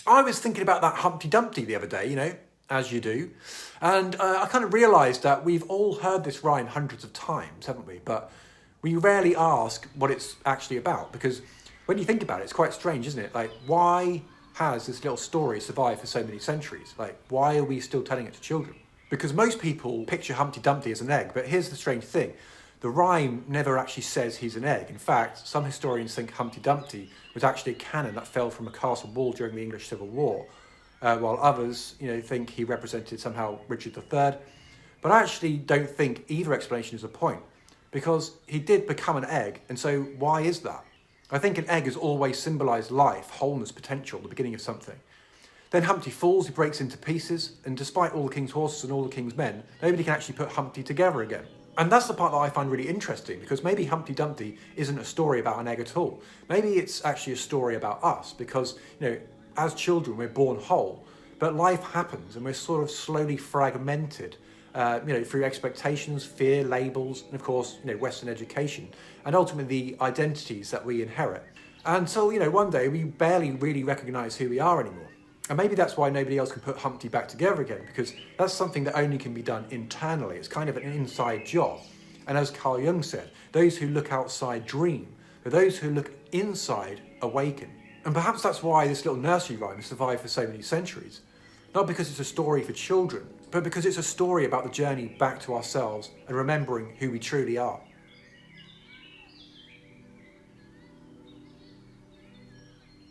I was thinking about that Humpty Dumpty the other day, you know, as you do, and I kind of realised that we've all heard this rhyme hundreds of times, haven't we? But we rarely ask what it's actually about, because when you think about it, it's quite strange, isn't it? Like, why has this little story survived for so many centuries? Like, why are we still telling it to children? Because most people picture Humpty Dumpty as an egg, but here's the strange thing. The rhyme never actually says he's an egg. In fact, some historians think Humpty Dumpty was actually a cannon that fell from a castle wall during the English Civil War, while others, think he represented somehow Richard III. But I actually don't think either explanation is a point, because he did become an egg, and so why is that? I think an egg has always symbolised life, wholeness, potential, the beginning of something. Then Humpty falls, he breaks into pieces, and despite all the king's horses and all the king's men, nobody can actually put Humpty together again. And that's the part that I find really interesting, because maybe Humpty Dumpty isn't a story about an egg at all. Maybe it's actually a story about us, because, as children we're born whole, but life happens and we're sort of slowly fragmented, through expectations, fear, labels, and of course, Western education, and ultimately the identities that we inherit. Until, one day we barely really recognise who we are anymore. And maybe that's why nobody else can put Humpty back together again, because that's something that only can be done internally. It's kind of an inside job. And as Carl Jung said, those who look outside dream, but those who look inside awaken. And perhaps that's why this little nursery rhyme has survived for so many centuries. Not because it's a story for children, but because it's a story about the journey back to ourselves and remembering who we truly are.